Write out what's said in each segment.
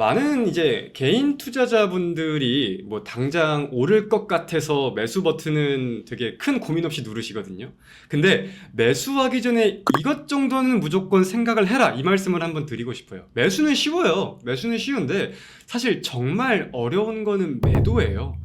많은 이제 개인 투자자분들이 뭐 당장 오를 것 같아서 매수 버튼은 되게 큰 고민 없이 누르시거든요. 근데 매수하기 전에 이것 정도는 무조건 생각을 해라, 이 말씀을 한번 드리고 싶어요. 매수는 쉬워요. 매수는 쉬운데 사실 정말 어려운 거는 매도예요.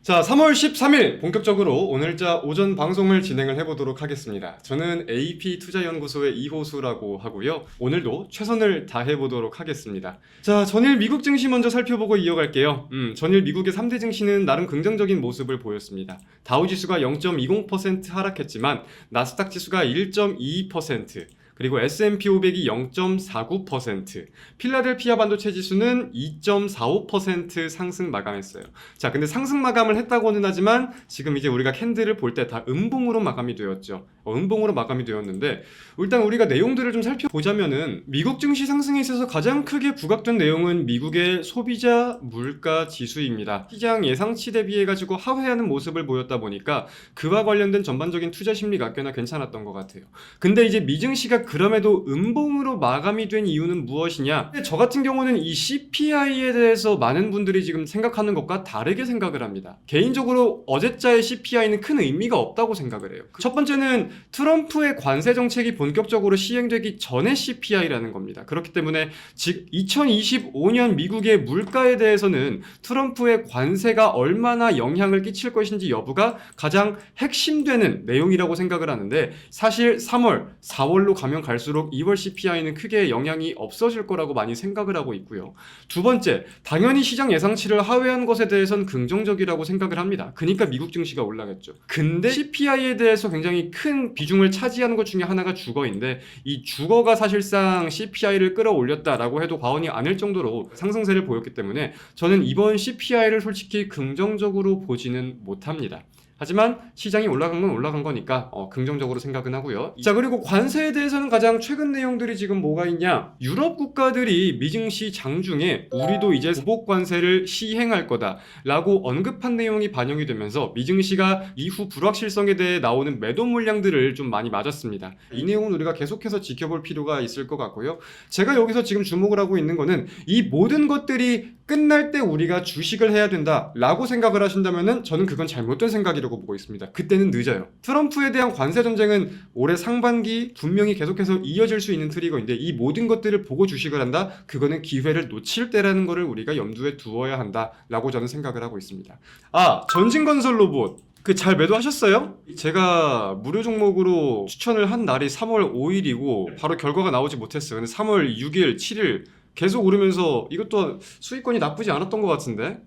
자, 3월 13일 본격적으로 오늘자 오전 방송을 진행을 해보도록 하겠습니다. 저는 AP투자연구소의 이호수라고 하고요. 오늘도 최선을 다해보도록 하겠습니다. 자, 전일 미국 증시 먼저 살펴보고 이어갈게요. 전일 미국의 3대 증시는 나름 긍정적인 모습을 보였습니다. 다우지수가 0.20% 하락했지만 나스닥 지수가 1.22%, 그리고 S&P 500이 0.49%, 필라델피아 반도체 지수는 2.45% 상승 마감했어요. 자, 근데 상승 마감을 했다고는 하지만 지금 이제 우리가 캔들을 볼 때 다 음봉으로 마감이 되었죠. 음봉으로 마감이 되었는데 일단 우리가 내용들을 좀 살펴보자면은 미국 증시 상승에 있어서 가장 크게 부각된 내용은 미국의 소비자 물가 지수입니다. 시장 예상치 대비해 가지고 하회하는 모습을 보였다 보니까 그와 관련된 전반적인 투자 심리가 꽤나 괜찮았던 것 같아요. 근데 이제 미증시가 그럼에도 음봉으로 마감이 된 이유는 무엇이냐? 저 같은 경우는 이 CPI에 대해서 많은 분들이 지금 생각하는 것과 다르게 생각을 합니다. 개인적으로 어제자의 CPI는 큰 의미가 없다고 생각을 해요. 첫 번째는 트럼프의 관세 정책이 본격적으로 시행되기 전의 CPI라는 겁니다. 그렇기 때문에 즉 2025년 미국의 물가에 대해서는 트럼프의 관세가 얼마나 영향을 끼칠 것인지 여부가 가장 핵심되는 내용이라고 생각을 하는데, 사실 3월, 4월로 가면 갈수록 2월 CPI는 크게 영향이 없어질 거라고 많이 생각을 하고 있고요. 두 번째, 당연히 시장 예상치를 하회한 것에 대해서는 긍정적이라고 생각을 합니다. 그러니까 미국 증시가 올라갔죠. 근데 CPI에 대해서 굉장히 큰 비중을 차지하는 것 중에 하나가 주거인데, 이 주거가 사실상 CPI를 끌어올렸다라고 해도 과언이 아닐 정도로 상승세를 보였기 때문에 저는 이번 CPI를 솔직히 긍정적으로 보지는 못합니다. 하지만 시장이 올라간 건 올라간 거니까 긍정적으로 생각은 하고요. 자, 그리고 관세에 대해서는 가장 최근 내용들이 지금 뭐가 있냐? 유럽 국가들이 미증시 장중에 우리도 이제 보복 관세를 시행할 거다라고 언급한 내용이 반영이 되면서 미증시가 이후 불확실성에 대해 나오는 매도 물량들을 좀 많이 맞았습니다. 이 내용은 우리가 계속해서 지켜볼 필요가 있을 것 같고요. 제가 여기서 지금 주목을 하고 있는 거는 이 모든 것들이 끝날 때 우리가 주식을 해야 된다라고 생각을 하신다면은 저는 그건 잘못된 생각이라고 보고 있습니다. 그때는 늦어요. 트럼프에 대한 관세 전쟁은 올해 상반기 분명히 계속해서 이어질 수 있는 트리거인데, 이 모든 것들을 보고 주식을 한다? 그거는 기회를 놓칠 때라는 거를 우리가 염두에 두어야 한다라고 저는 생각을 하고 있습니다. 아, 전진건설 로봇. 그 잘 매도하셨어요? 제가 무료 종목으로 추천을 한 날이 3월 5일이고 바로 결과가 나오지 못했어요. 근데 3월 6일, 7일 계속 오르면서 이것도 수익권이 나쁘지 않았던 것 같은데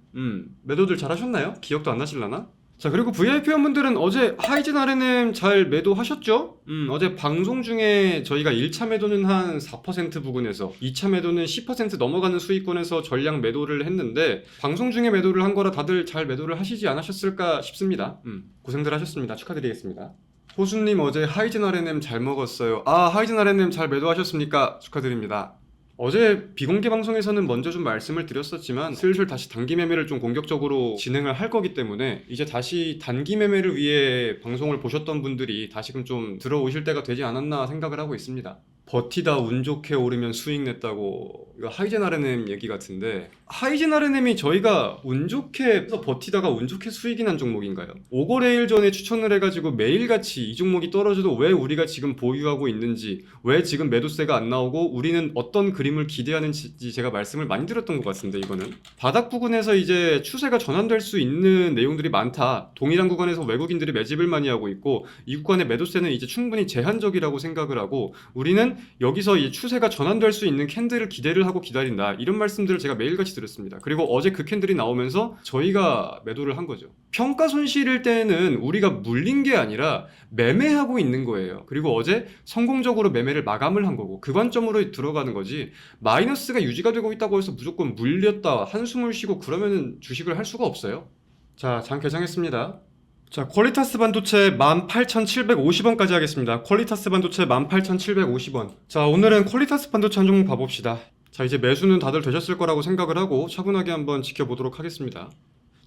매도들 잘 하셨나요? 기억도 안 나실라나? 자, 그리고 VIP 회원분들은 어제 하이젠 RNM 잘 매도하셨죠? 어제 방송 중에 저희가 1차 매도는 한 4% 부근에서 2차 매도는 10% 넘어가는 수익권에서 전량 매도를 했는데, 방송 중에 매도를 한 거라 다들 잘 매도를 하시지 않으셨을까 싶습니다. 고생들 하셨습니다. 축하드리겠습니다. 호수님 어제 하이젠 RNM 잘 먹었어요. 아, 하이젠 RNM 잘 매도하셨습니까? 축하드립니다. 어제 비공개 방송에서는 먼저 좀 말씀을 드렸었지만 슬슬 다시 단기 매매를 좀 공격적으로 진행을 할 거기 때문에 이제 다시 단기 매매를 위해 방송을 보셨던 분들이 다시금 좀 들어오실 때가 되지 않았나 생각을 하고 있습니다. 버티다 운 좋게 오르면 수익 냈다고, 이거 하이젠 RNM 얘기 같은데, 하이젠 RNM이 저희가 운 좋게 버티다가 운 좋게 수익이 난 종목인가요? 5거래일 전에 추천을 해가지고 매일같이 이 종목이 떨어져도 왜 우리가 지금 보유하고 있는지, 왜 지금 매도세가 안 나오고 우리는 어떤 그림을 기대하는지 제가 말씀을 많이 드렸던 것 같은데, 이거는 바닥 부근에서 이제 추세가 전환될 수 있는 내용들이 많다, 동일한 구간에서 외국인들이 매집을 많이 하고 있고 이 구간의 매도세는 이제 충분히 제한적이라고 생각을 하고 우리는 여기서 이 추세가 전환될 수 있는 캔들을 기대를 하고 기다린다, 이런 말씀들을 제가 매일같이 드렸습니다. 그리고 어제 그 캔들이 나오면서 저희가 매도를 한 거죠. 평가 손실일 때는 우리가 물린 게 아니라 매매하고 있는 거예요. 그리고 어제 성공적으로 매매를 마감을 한 거고 그 관점으로 들어가는 거지, 마이너스가 유지가 되고 있다고 해서 무조건 물렸다 한숨을 쉬고 그러면은 주식을 할 수가 없어요. 자, 장 개장했습니다. 자, 퀄리타스 반도체 18,750원까지 하겠습니다. 퀄리타스 반도체 18,750원. 자, 오늘은 퀄리타스 반도체 한 종목 봐봅시다. 자, 이제 매수는 다들 되셨을 거라고 생각을 하고 차분하게 한번 지켜보도록 하겠습니다.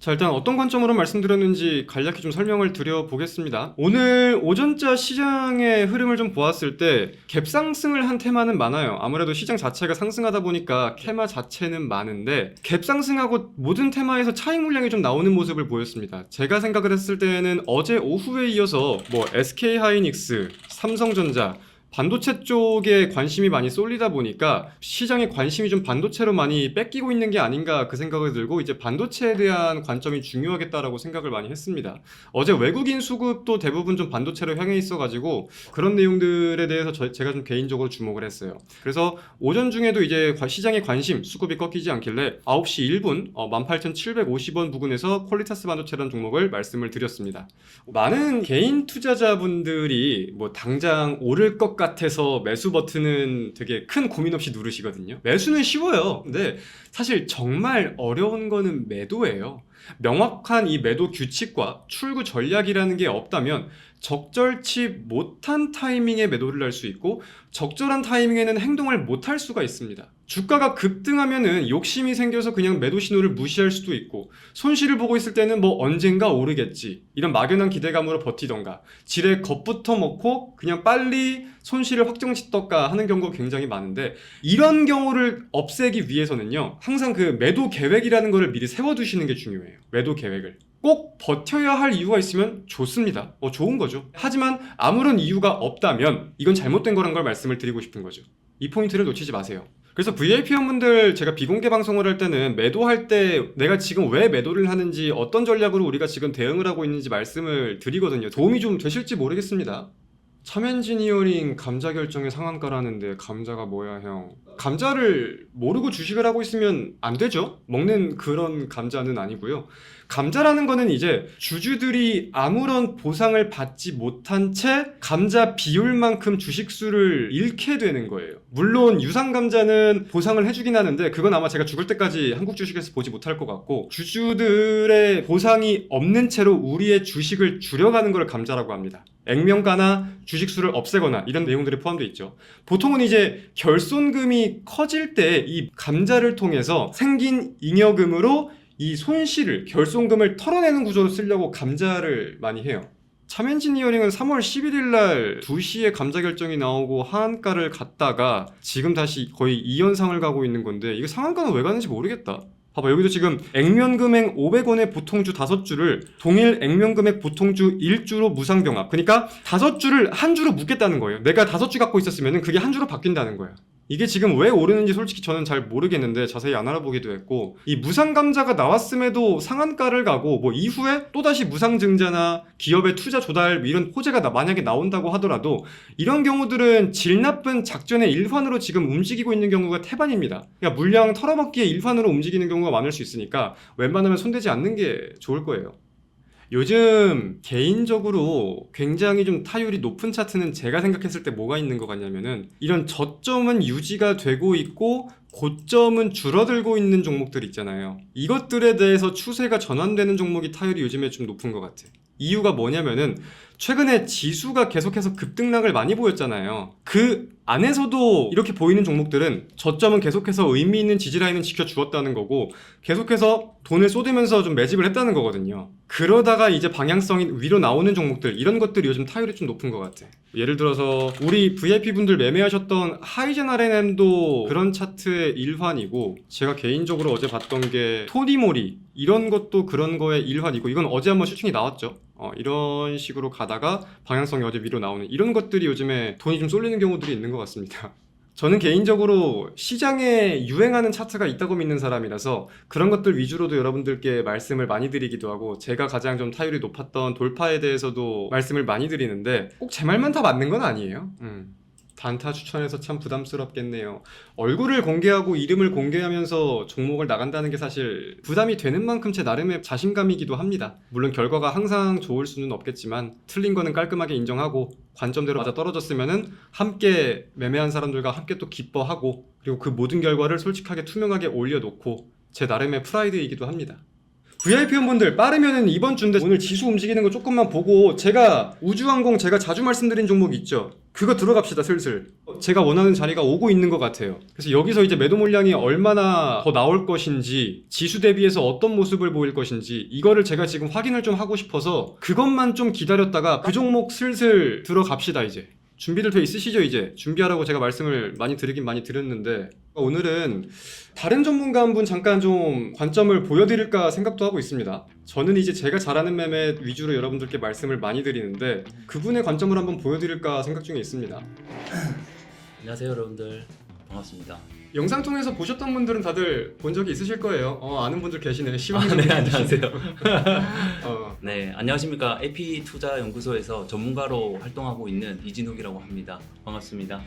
자, 일단 어떤 관점으로 말씀드렸는지 간략히 좀 설명을 드려보겠습니다. 오늘 오전자 시장의 흐름을 좀 보았을 때 갭상승을 한 테마는 많아요. 아무래도 시장 자체가 상승하다 보니까 테마 자체는 많은데 갭상승하고 모든 테마에서 차익 물량이 좀 나오는 모습을 보였습니다. 제가 생각을 했을 때는 어제 오후에 이어서 뭐 SK하이닉스, 삼성전자, 반도체 쪽에 관심이 많이 쏠리다 보니까 시장의 관심이 좀 반도체로 많이 뺏기고 있는 게 아닌가 그 생각을 들고 이제 반도체에 대한 관점이 중요하겠다라고 생각을 많이 했습니다. 어제 외국인 수급도 대부분 좀 반도체로 향해 있어가지고 그런 내용들에 대해서 제가 좀 개인적으로 주목을 했어요. 그래서 오전 중에도 이제 시장의 관심, 수급이 꺾이지 않길래 9시 1분 18,750원 부근에서 퀄리타스 반도체라는 종목을 말씀을 드렸습니다. 많은 개인 투자자분들이 뭐 당장 오를 것 같아서 매수 버튼은 되게 큰 고민 없이 누르시거든요. 매수는 쉬워요. 근데 사실 정말 어려운 거는 매도예요. 명확한 이 매도 규칙과 출구 전략이라는 게 없다면 적절치 못한 타이밍에 매도를 할 수 있고 적절한 타이밍에는 행동을 못 할 수가 있습니다. 주가가 급등하면은 욕심이 생겨서 그냥 매도 신호를 무시할 수도 있고 손실을 보고 있을 때는 뭐 언젠가 오르겠지 이런 막연한 기대감으로 버티던가 지레 겁부터 먹고 그냥 빨리 손실을 확정짓던가 하는 경우가 굉장히 많은데 이런 경우를 없애기 위해서는요 항상 그 매도 계획이라는 거를 미리 세워두시는 게 중요해요. 매도 계획을 꼭 버텨야 할 이유가 있으면 좋습니다. 좋은 거죠. 하지만 아무런 이유가 없다면 이건 잘못된 거란 걸 말씀을 드리고 싶은 거죠. 이 포인트를 놓치지 마세요. 그래서 VIP 회원분들 제가 비공개 방송을 할 때는 매도할 때 내가 지금 왜 매도를 하는지 어떤 전략으로 우리가 지금 대응을 하고 있는지 말씀을 드리거든요. 도움이 좀 되실지 모르겠습니다. 참엔지니어링 감자 결정의 상한가라는데 감자가 뭐야 형. 감자를 모르고 주식을 하고 있으면 안 되죠. 먹는 그런 감자는 아니고요. 감자라는 거는 이제 주주들이 아무런 보상을 받지 못한 채 감자 비율만큼 주식수를 잃게 되는 거예요. 물론 유상감자는 보상을 해주긴 하는데 그건 아마 제가 죽을 때까지 한국 주식에서 보지 못할 것 같고 주주들의 보상이 없는 채로 우리의 주식을 줄여가는 걸 감자라고 합니다. 액면가나 주식수를 없애거나 이런 내용들이 포함되어 있죠. 보통은 이제 결손금이 커질 때 이 감자를 통해서 생긴 잉여금으로 이 손실을 결손금을 털어내는 구조로 쓰려고 감자를 많이 해요. 참엔지니어링은 3월 11일 날 2시에 감자 결정이 나오고 하한가를 갔다가 지금 다시 거의 2연상을 가고 있는 건데 이거 상한가는 왜 가는지 모르겠다. 봐봐 여기도 지금 액면금액 500원의 보통주 5주를 동일 액면금액 보통주 1주로 무상병합. 그러니까 5주를 한 주로 묶겠다는 거예요. 내가 5주 갖고 있었으면 그게 한 주로 바뀐다는 거야. 이게 지금 왜 오르는지 솔직히 저는 잘 모르겠는데 자세히 안 알아보기도 했고 이 무상감자가 나왔음에도 상한가를 가고 뭐 이후에 또다시 무상증자나 기업의 투자 조달 이런 호재가 만약에 나온다고 하더라도 이런 경우들은 질 나쁜 작전의 일환으로 지금 움직이고 있는 경우가 태반입니다. 그러니까 물량 털어먹기의 일환으로 움직이는 경우가 많을 수 있으니까 웬만하면 손대지 않는 게 좋을 거예요. 요즘 개인적으로 굉장히 좀 타율이 높은 차트는 제가 생각했을 때 뭐가 있는 것 같냐면은 이런 저점은 유지가 되고 있고 고점은 줄어들고 있는 종목들 있잖아요. 이것들에 대해서 추세가 전환되는 종목이 타율이 요즘에 좀 높은 것 같아. 이유가 뭐냐면은 최근에 지수가 계속해서 급등락을 많이 보였잖아요. 그 안에서도 이렇게 보이는 종목들은 저점은 계속해서 의미 있는 지지라인은 지켜주었다는 거고 계속해서 돈을 쏟으면서 좀 매집을 했다는 거거든요. 그러다가 이제 방향성이 위로 나오는 종목들 이런 것들이 요즘 타율이 좀 높은 것 같아. 예를 들어서 우리 VIP분들 매매하셨던 하이젠 RNM도 그런 차트의 일환이고 제가 개인적으로 어제 봤던 게 토니모리 이런 것도 그런 거의 일환이고 이건 어제 한번 슈팅이 나왔죠. 이런 식으로 가다가 방향성이 어제 위로 나오는 이런 것들이 요즘에 돈이 좀 쏠리는 경우들이 있는 것 같습니다. 저는 개인적으로 시장에 유행하는 차트가 있다고 믿는 사람이라서 그런 것들 위주로도 여러분들께 말씀을 많이 드리기도 하고 제가 가장 좀 타율이 높았던 돌파에 대해서도 말씀을 많이 드리는데 꼭 제 말만 다 맞는 건 아니에요. 단타 추천해서 참 부담스럽겠네요. 얼굴을 공개하고 이름을 공개하면서 종목을 나간다는 게 사실 부담이 되는 만큼 제 나름의 자신감이기도 합니다. 물론 결과가 항상 좋을 수는 없겠지만 틀린 거는 깔끔하게 인정하고 관점대로 맞아 떨어졌으면은 함께 매매한 사람들과 함께 또 기뻐하고 그리고 그 모든 결과를 솔직하게 투명하게 올려놓고 제 나름의 프라이드이기도 합니다. VIP 회원분들 빠르면은 이번 주인데 오늘 지수 움직이는 거 조금만 보고 제가 우주항공 제가 자주 말씀드린 종목 있죠? 그거 들어갑시다 슬슬. 제가 원하는 자리가 오고 있는 것 같아요. 그래서 여기서 이제 매도 물량이 얼마나 더 나올 것인지 지수 대비해서 어떤 모습을 보일 것인지 이거를 제가 지금 확인을 좀 하고 싶어서 그것만 좀 기다렸다가 그 종목 슬슬 들어갑시다 이제. 준비들 돼 있으시죠 이제? 준비하라고 제가 말씀을 많이 드리긴 많이 드렸는데 오늘은 다른 전문가 한 분 잠깐 좀 관점을 보여드릴까 생각도 하고 있습니다. 저는 이제 제가 잘하는 매매 위주로 여러분들께 말씀을 많이 드리는데 그분의 관점을 한번 보여드릴까 생각 중에 있습니다. 안녕하세요 여러분들, 반갑습니다. 영상 통해서 보셨던 분들은 다들 본 적이 있으실 거예요. 아는 분들 계시네. 네, 시황님. 안녕하세요. 어, 네, 안녕하십니까. AP 투자 연구소에서 전문가로 활동하고 있는 이진욱이라고 합니다. 반갑습니다.